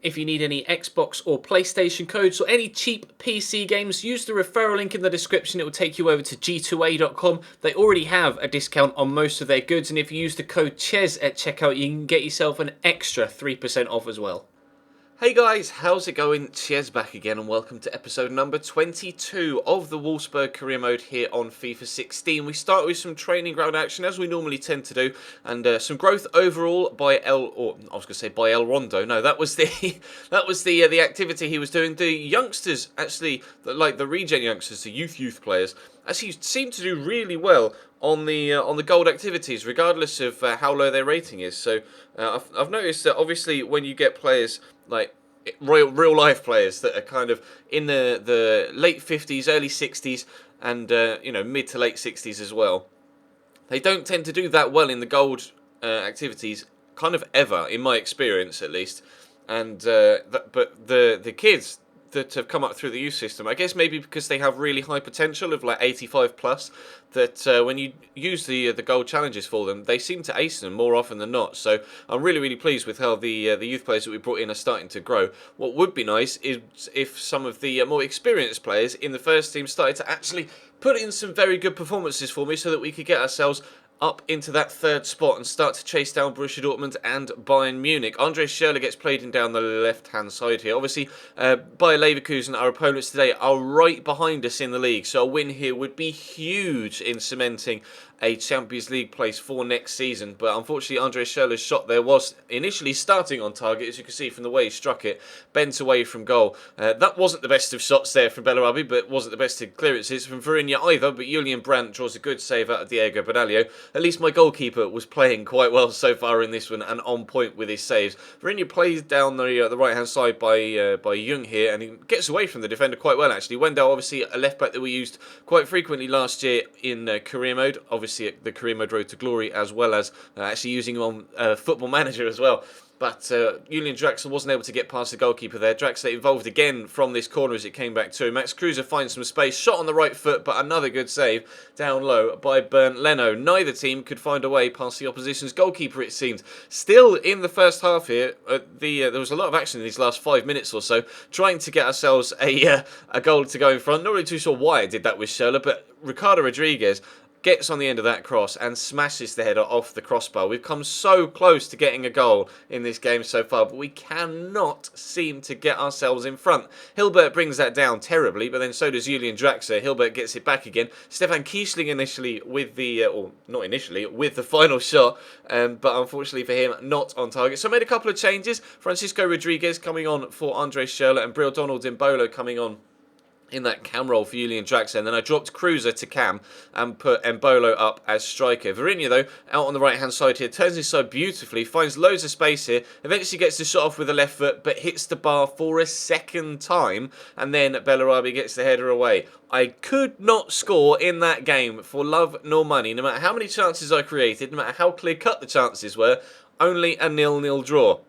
If you need any Xbox or PlayStation codes or any cheap PC games, use the referral link in the description. It will take you over to g2a.com. They already have a discount on most of their goods, and if you use the code CHES at checkout, you can get yourself an extra 3% off as well. Hey guys, how's it going? Cheers back again and welcome to episode number 22 of the Wolfsburg career mode here on FIFA 16. We start with some training ground action as we normally tend to do, and some growth overall by by El Rondo. No, that was the activity he was doing. The youngsters, actually, like the regen youngsters, the youth players, actually seem to do really well on the gold activities, regardless of how low their rating is. So I've noticed that obviously when you get players like real life players that are kind of in the late 50s, early 60s, and mid to late 60s as well, they don't tend to do that well in the gold activities, kind of ever, in my experience at least. And but the kids that have come up through the youth system, I guess maybe because they have really high potential of like 85 plus, that when you use the gold challenges for them, they seem to ace them more often than not. So I'm really pleased with how the youth players that we brought in are starting to grow. What would be nice is if some of the more experienced players in the first team started to actually put in some very good performances for me, so that we could get ourselves up into that third spot and start to chase down Borussia Dortmund and Bayern Munich. Andreas Schürrle gets played in down the left-hand side here. Obviously, Bayer Leverkusen, our opponents today, are right behind us in the league, so a win here would be huge in cementing a Champions League place for next season. But unfortunately, Andreas Schürrle's shot there was initially starting on target, as you can see from the way he struck it, bent away from goal. That wasn't the best of shots there from Bellarabi, but wasn't the best of clearances from Verinya either. But Julian Brandt draws a good save out of Diego Benaglio. At least my goalkeeper was playing quite well so far in this one and on point with his saves. Verinya plays down the right-hand side by Jung here, and he gets away from the defender quite well, actually. Wendell, obviously, a left-back that we used quite frequently last year in career mode. Obviously, the career mode road to glory, as well as actually using him on Football Manager as well. But Julian Draxler wasn't able to get past the goalkeeper there. Draxler involved again from this corner as it came back to him. Max Kruse finds some space, shot on the right foot, but another good save down low by Bernd Leno. Neither team could find a way past the opposition's goalkeeper, it seemed. Still in the first half here, there was a lot of action in these last 5 minutes or so, trying to get ourselves a goal to go in front. Not really too sure why I did that with Schürrle, but Ricardo Rodriguez gets on the end of that cross and smashes the header off the crossbar. We've come so close to getting a goal in this game so far, but we cannot seem to get ourselves in front. Hilbert brings that down terribly, but then so does Julian Draxler. Hilbert gets it back again. Stefan Kiesling initially with with the final shot, but unfortunately for him, not on target. So I made a couple of changes. Francisco Rodriguez coming on for André Schürrle, and Bril Donald Mbolo coming on in that cam role for Julian Draxler. And then I dropped Kruse to cam and put Mbolo up as striker. Verinya, though, out on the right-hand side here, turns inside beautifully, finds loads of space here, eventually gets the shot off with the left foot, but hits the bar for a second time, and then Bellarabi gets the header away. I could not score in that game for love nor money, no matter how many chances I created, no matter how clear-cut the chances were. Only a 0-0 draw.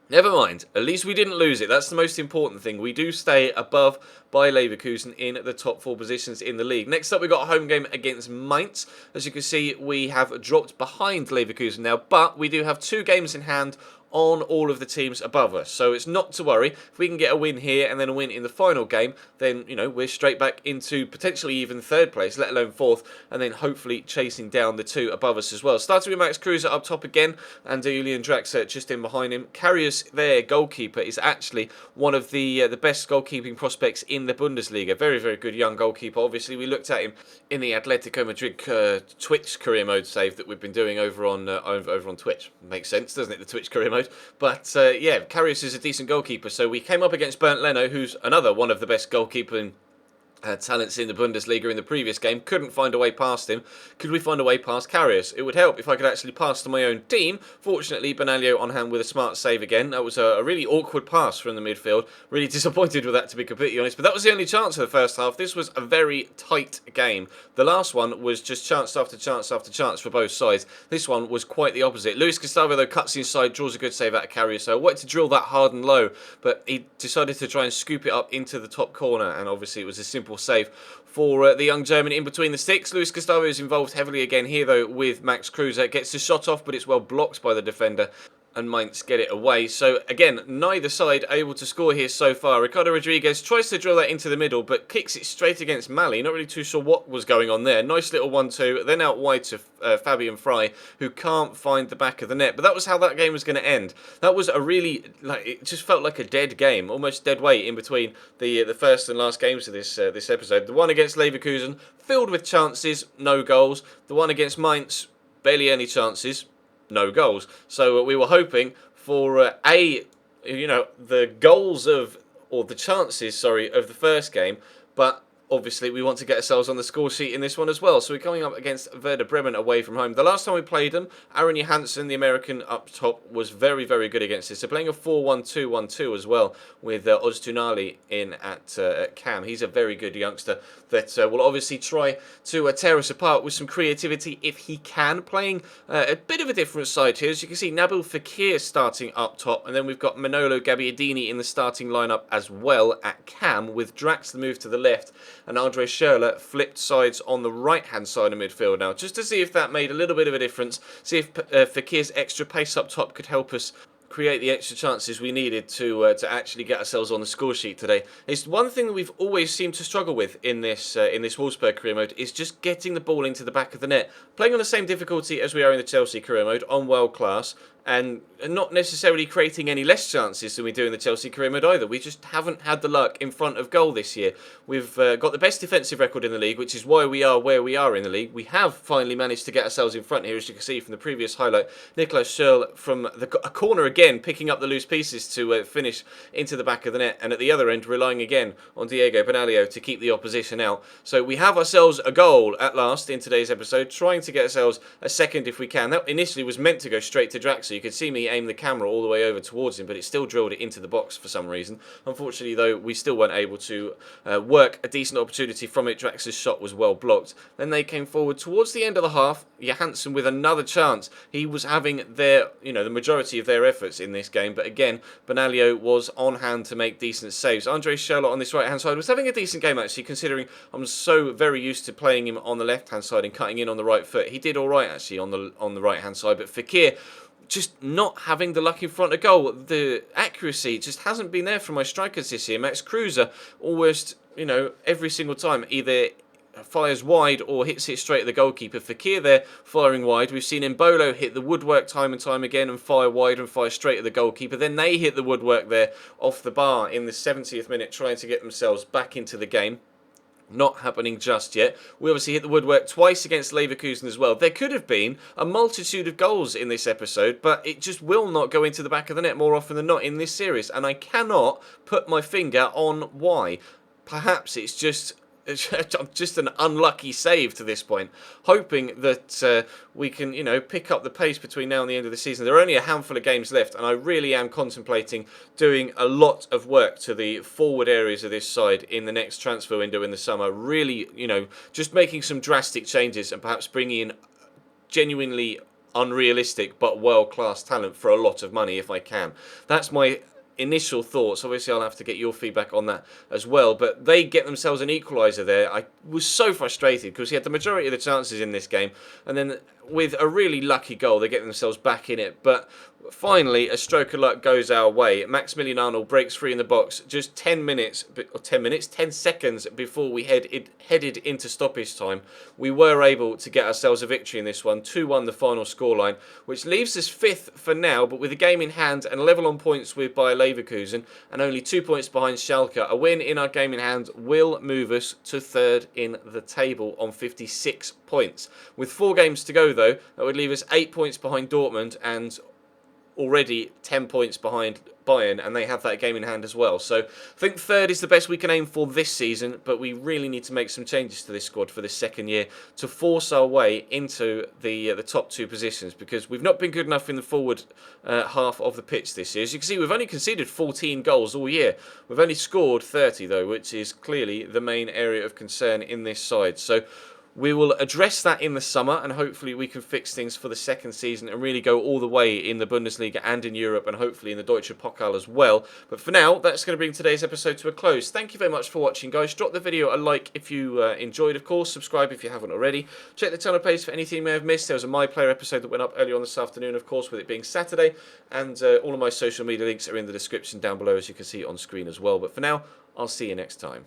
Never mind, at least we didn't lose it. That's the most important thing. We do stay above Bayer Leverkusen in the top 4 positions in the league. Next up, we've got a home game against Mainz. As you can see, we have dropped behind Leverkusen now, but we do have 2 games in hand on all of the teams above us. So it's not to worry. If we can get a win here and then a win in the final game, then, we're straight back into potentially even 3rd place, let alone 4th, and then hopefully chasing down the 2 above us as well. Starting with Max Kruse up top again, and Julian Draxler just in behind him. Karius, their goalkeeper, is actually one of the best goalkeeping prospects in the Bundesliga. Very good young goalkeeper. Obviously, we looked at him in the Atletico Madrid Twitch career mode save that we've been doing over on Twitch. Makes sense, doesn't it, the Twitch career mode? But yeah, Karius is a decent goalkeeper. So we came up against Bernd Leno, who's another one of the best goalkeeping talents in the Bundesliga in the previous game. Couldn't find a way past him. Could we find a way past Karius? It would help if I could actually pass to my own team. Fortunately, Benaglio on hand with a smart save again. That was a really awkward pass from the midfield. Really disappointed with that, to be completely honest. But that was the only chance of the first half. This was a very tight game. The last one was just chance after chance after chance for both sides. This one was quite the opposite. Luis Gustavo, though, cuts inside, draws a good save out of Karius. So I wanted to drill that hard and low, but he decided to try and scoop it up into the top corner, and obviously it was a simple save for the young German in between the sticks. Luis Gustavo is involved heavily again here, though, with Max Kruse. Gets the shot off, but it's well blocked by the defender. and Mainz get it away. So again, neither side able to score here so far. Ricardo Rodriguez tries to drill that into the middle, but kicks it straight against Mali. Not really too sure what was going on there. Nice little 1-2, then out wide to Fabian Frey, who can't find the back of the net. But that was how that game was going to end. That was a really, it just felt like a dead game, almost dead weight in between the first and last games of this episode. The one against Leverkusen, filled with chances, no goals. The one against Mainz, barely any chances, no goals. So we were hoping for the goals of, or the chances, sorry, of the first game, but obviously we want to get ourselves on the score sheet in this one as well. So we're coming up against Werder Bremen away from home. The last time we played them, Aaron Johansson, the American up top, was very, very good against us. They're playing a 4-1-2-1-2 as well, with Oztunali in at Cam. He's a very good youngster that will obviously try to tear us apart with some creativity if he can, playing a bit of a different side here. As you can see, Nabil Fekir starting up top, and then we've got Manolo Gabbiadini in the starting lineup as well at Cam, with Drax the move to the left, and Andre Schürrle flipped sides on the right-hand side of midfield now, just to see if that made a little bit of a difference, see if Fekir's extra pace up top could help us create the extra chances we needed to actually get ourselves on the score sheet today. It's one thing that we've always seemed to struggle with in this Wolfsburg career mode, is just getting the ball into the back of the net. Playing on the same difficulty as we are in the Chelsea career mode, on world class, and not necessarily creating any less chances than we do in the Chelsea career mode either. We just haven't had the luck in front of goal this year. We've got the best defensive record in the league, which is why we are where we are in the league. We have finally managed to get ourselves in front here, as you can see from the previous highlight. Niklas Schürrle from a corner again, picking up the loose pieces to finish into the back of the net, and at the other end relying again on Diego Benaglio to keep the opposition out. So we have ourselves a goal at last in today's episode, trying to get ourselves a second if we can. That initially was meant to go straight to Drax, so you could see me aim the camera all the way over towards him, but it still drilled it into the box for some reason. Unfortunately though, we still weren't able to work a decent opportunity from it. Drax's shot was well blocked. Then they came forward towards the end of the half, Johansson with another chance. He was having the majority of their efforts in this game, but again, Benaglio was on hand to make decent saves. Andre Schürrle on this right-hand side was having a decent game actually, considering I'm so very used to playing him on the left-hand side and cutting in on the right foot. He did all right actually on the right-hand side, but Fekir just not having the luck in front of goal. The accuracy just hasn't been there for my strikers this year. Max Kruse almost, every single time either fires wide or hits it straight at the goalkeeper. Fekir there firing wide. We've seen Mbolo hit the woodwork time and time again and fire wide and fire straight at the goalkeeper. Then they hit the woodwork there off the bar in the 70th minute, trying to get themselves back into the game. Not happening just yet. We obviously hit the woodwork twice against Leverkusen as well. There could have been a multitude of goals in this episode, but it just will not go into the back of the net more often than not in this series, and I cannot put my finger on why. Perhaps it's just an unlucky save to this point, hoping that we can, pick up the pace between now and the end of the season. There are only a handful of games left, and I really am contemplating doing a lot of work to the forward areas of this side in the next transfer window in the summer. Really, just making some drastic changes and perhaps bringing in genuinely unrealistic but world-class talent for a lot of money if I can. That's my initial thoughts. Obviously I'll have to get your feedback on that as well, but they get themselves an equaliser there. I was so frustrated because he had the majority of the chances in this game, and then with a really lucky goal they get themselves back in it. But finally a stroke of luck goes our way. Maximilian Arnold breaks free in the box just 10 seconds before we headed into stoppage time. We were able to get ourselves a victory in this one, 2-1 the final scoreline, which leaves us 5th for now, but with a game in hand and level on points with Bayer Leverkusen and only 2 points behind Schalke. A win in our game in hand will move us to 3rd in the table on 56 points. With 4 games to go though, that would leave us 8 points behind Dortmund and already 10 points behind Bayern, and they have that game in hand as well. So I think 3rd is the best we can aim for this season, but we really need to make some changes to this squad for this second year to force our way into the top 2 positions, because we've not been good enough in the forward half of the pitch this year. As you can see, we've only conceded 14 goals all year. We've only scored 30 though, which is clearly the main area of concern in this side. So We will address that in the summer, and hopefully we can fix things for the second season and really go all the way in the Bundesliga and in Europe, and hopefully in the Deutsche Pokal as well. But for now, that's going to bring today's episode to a close. Thank you very much for watching, guys. Drop the video a like if you enjoyed, of course. Subscribe if you haven't already. Check the channel page for anything you may have missed. There was a My Player episode that went up earlier on this afternoon, of course, with it being Saturday. And all of my social media links are in the description down below, as you can see on screen as well. But for now, I'll see you next time.